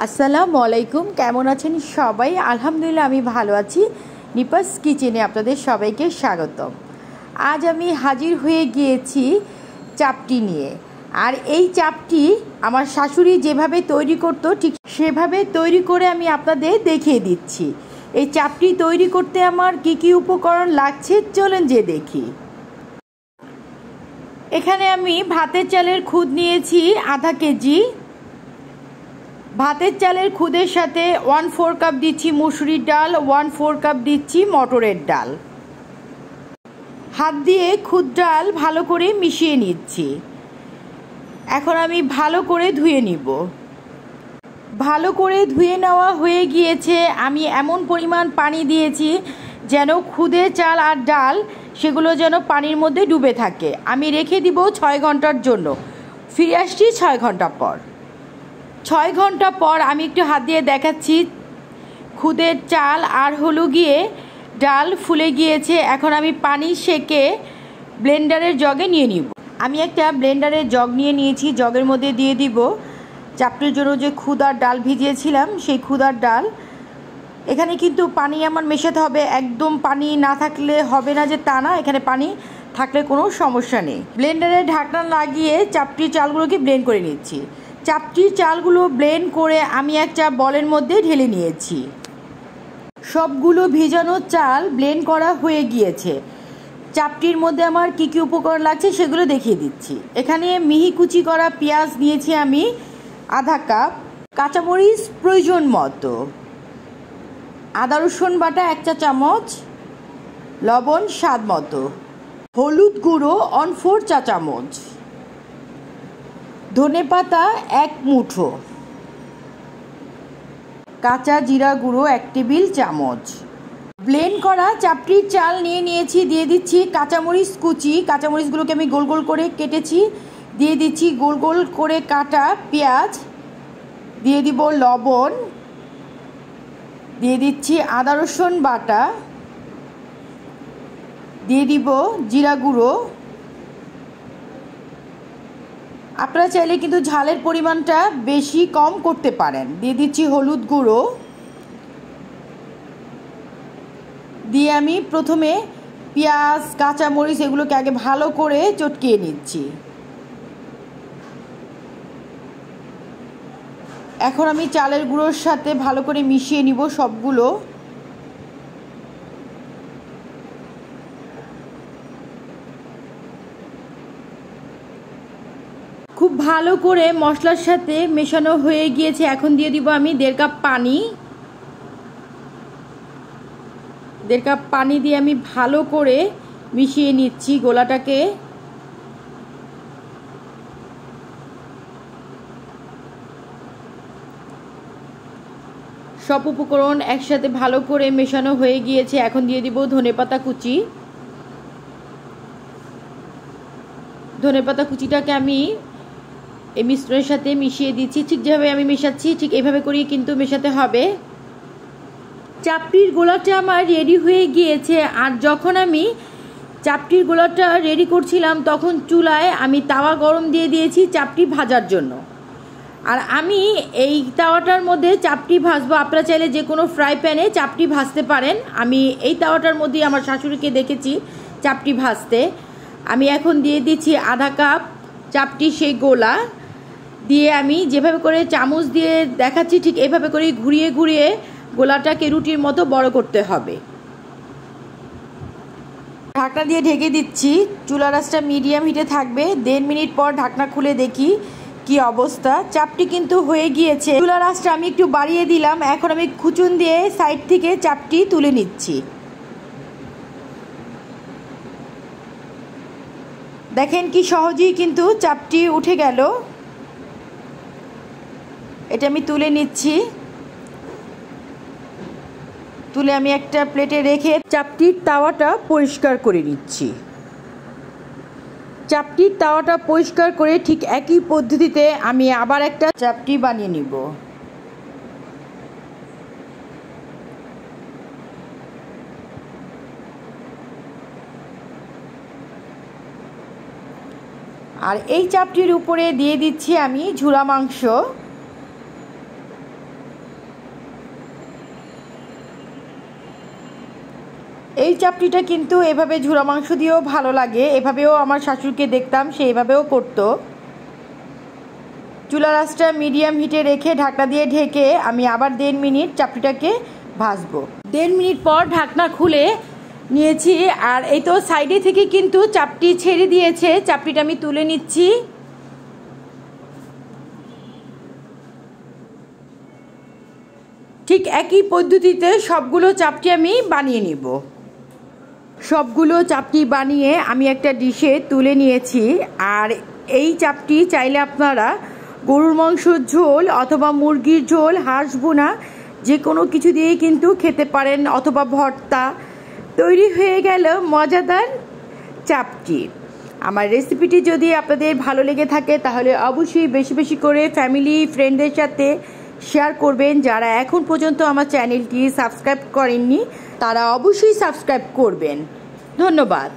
আসসালামু আলাইকুম। কেমন আছেন সবাই? আলহামদুলিল্লাহ আমি ভালো আছি। নিপাস কিচেনে আপনাদের সবাইকে স্বাগতম। আজ আমি হাজির হয়ে গিয়েছি চাপটি নিয়ে। আর এই চাপটি আমার শাশুড়ি যেভাবে তৈরি করতো ঠিক সেভাবে তৈরি করে আমি আপনাদের দেখিয়ে দিচ্ছি। এই চাপটি তৈরি করতে আমার কি কি উপকরণ লাগছে চলেন যে দেখি। এখানে আমি ভাতের চালের খুদ নিয়েছি আধা কেজি। ভাতের চালের খুদের সাথে 1/4 কাপ দিচ্ছি মুসুরির ডাল, 1/4 কাপ দিচ্ছি মটরের ডাল। হাত দিয়ে খুদ ডাল ভালো করে মিশিয়ে নিচ্ছি। এখন আমি ভালো করে ধুয়ে নিব। ভালো করে ধুয়ে নেওয়া হয়ে গিয়েছে। আমি এমন পরিমাণ পানি দিয়েছি যেন খুদে চাল আর ডাল সেগুলো যেন পানির মধ্যে ডুবে থাকে। আমি রেখে দিব 6 ঘন্টার জন্য। ফিরে আসছি 6 ঘন্টা পর। 6 ঘন্টা পর আমি একটু হাত দিয়ে দেখাচ্ছি খুদের চাল আর হলো গিয়ে ডাল ফুলে গিয়েছে। এখন আমি পানি সেকে ব্লেন্ডারের জগে নিয়ে নিব। আমি একটা ব্লেন্ডারের জগ নিয়ে নিয়েছি। জগের মধ্যে দিয়ে দিব চাপটির জন্য যে খুদ আর ডাল ভিজিয়েছিলাম সেই খুদ আর ডাল। এখানে কিন্তু পানি আমার মেশাতে হবে, একদম পানি না থাকলে হবে না যে তা না, এখানে পানি থাকলে কোনো সমস্যা নেই। ব্লেন্ডারে ঢাকনা লাগিয়ে চাপটির চালগুলোকে ব্লেন্ড করে নিচ্ছি। চাপটির চালগুলো ব্লেন্ড করে আমি একটা বলের মধ্যে ঢেলে নিয়েছি। সবগুলো ভিজানো চাল ব্লেন্ড করা হয়ে গিয়েছে। চাপটির মধ্যে আমার কী কী উপকরণ লাগছে সেগুলো দেখিয়ে দিচ্ছি। এখানে মিহি কুচি করা পেঁয়াজ নিয়েছি আমি আধা কাপ, কাঁচামরিচ প্রয়োজন মতো, আদা রসুন বাটা 1 চা চামচ, লবণ স্বাদ মতো, হলুদ গুঁড়ো 1/4 চা চামচ, ধনেপাতা 1 মুঠো, কাঁচা জিরা গুঁড়ো 1 টেবিল চামচ। ব্লেন্ড করা চাপটির চাল নিয়ে নিয়েছি। দিয়ে দিচ্ছি কাঁচামরিচ কুচি। কাঁচামরিচগুলোকে আমি গোল গোল করে কেটেছি। দিয়ে দিচ্ছি গোল গোল করে কাটা পেঁয়াজ। দিয়ে দিব লবণ। দিয়ে দিচ্ছি আদা রসুন বাটা। দিয়ে দিব জিরা গুঁড়ো। আপনারা চাইলে কিন্তু ঝালের পরিমাণটা বেশি কম করতে পারেন। দিয়ে দিচ্ছি হলুদ গুঁড়ো। দিয়ে আমি প্রথমে পেঁয়াজ কাঁচামরিচ এগুলোকে আগে ভালো করে চটকিয়ে নিচ্ছি। এখন আমি চালের গুঁড়োর সাথে ভালো করে মিশিয়ে নিব সবগুলো। খুব ভালো করে মশলার সাথে মেশানো হয়ে গিয়েছে। এখন দিয়ে দিব আমি 1.5 কাপ পানি। 1.5 কাপ পানি দিয়ে আমি ভালো করে মিশিয়ে নিচ্ছি গোলাটাকে। সব উপকরণ একসাথে ভালো করে মেশানো হয়ে গিয়েছে। এখন দিয়ে দিব ধনেপাতা কুচি। ধনেপাতা কুচিটাকে আমি এই মিশ্রণের সাথে মিশিয়ে দিচ্ছি। ঠিক যেভাবে আমি মেশাচ্ছি ঠিক এইভাবে করেই কিন্তু মেশাতে হবে। চাপটির গোলাটা আমার রেডি হয়ে গিয়েছে। আর যখন আমি চাপটির গোলাটা রেডি করছিলাম তখন চুলায় আমি তাওয়া গরম দিয়ে দিয়েছি চাপটি ভাজার জন্য। আর আমি এই তাওয়াটার মধ্যে চাপটি ভাজবো। আপনারা চাইলে যে কোনো ফ্রাই প্যানে চাপটি ভাজতে পারেন। আমি এই তাওয়াটার মধ্যে আমার শাশুড়িকে দেখেছি চাপটি ভাজতে। আমি এখন দিয়ে দিচ্ছি আধা কাপ চাপটি সেই গোলা। দিয়ে আমি যেভাবে করে চামচ দিয়ে দেখাচ্ছি ঠিক এইভাবে করে ঘুরিয়ে ঘুরিয়ে গোলাটাকে রুটির মতো বড় করতে হবে। ঢাকনা দিয়ে ঢেকে দিচ্ছি। চুলার আঁচটা মিডিয়াম হিটে থাকবে। 1.5 মিনিট পর ঢাকনা খুলে দেখি কি অবস্থা। চাপটি কিন্তু হয়ে গিয়েছে। চুলার আঁচটা আমি একটু বাড়িয়ে দিলাম। এখন আমি খুচুন দিয়ে সাইড থেকে চাপটি তুলে নিচ্ছি। দেখেন কি সহজেই কিন্তু চাপটি উঠে গেল। এটা আমি তুলে নিচ্ছি। তুলে আমি একটা প্লেটে রেখে চাপটির তাওয়াটা পরিষ্কার করে নিচ্ছি। চাপটির তাওয়াটা পরিষ্কার করে ঠিক একই পদ্ধতিতে আমি আবার একটা চাপটি বানিয়ে নিব। আর এই চাপটির উপরে দিয়ে দিচ্ছি আমি ঝুরা মাংস। এই চাপটিটা কিন্তু এভাবে ঝুরা মাংস দিয়েও ভালো লাগে, এভাবেও আমার শাশুড়িকে দেখতাম সে এভাবেও করতো। চুলার আঁচটা মিডিয়াম হিটে রেখে ঢাকনা দিয়ে ঢেকে আমি আবার 1.5 মিনিট চাপটিটাকে ভাজবো। 1.5 মিনিট পর ঢাকনা খুলে নিয়েছি, আর এই তো সাইডে থেকে কিন্তু চাপটি ছেড়ে দিয়েছে। চাপটিটা আমি তুলে নিচ্ছি। ঠিক একই পদ্ধতিতে সবগুলো চাপটি আমি বানিয়ে নিব। সবগুলো চাপটি বানিয়ে আমি একটা ডিশে তুলে নিয়েছি। আর এই চাপটি চাইলে আপনারা গরুর মাংসর ঝোল অথবা মুরগির ঝোল, হাঁস ভুনা যে কোনো কিছু দিয়ে কিন্তু খেতে পারেন, অথবা ভর্তা। তৈরি হয়ে গেল মজাদার চাপটি। আমার রেসিপিটি যদি আপনাদের ভালো লেগে থাকে তাহলে অবশ্যই বেশি বেশি করে ফ্যামিলি ফ্রেন্ডদের সাথে শেয়ার করবেন। যারা এখন পর্যন্ত আমার চ্যানেলটি সাবস্ক্রাইব করেননি তারা অবশ্যই সাবস্ক্রাইব করবেন। ধন্যবাদ।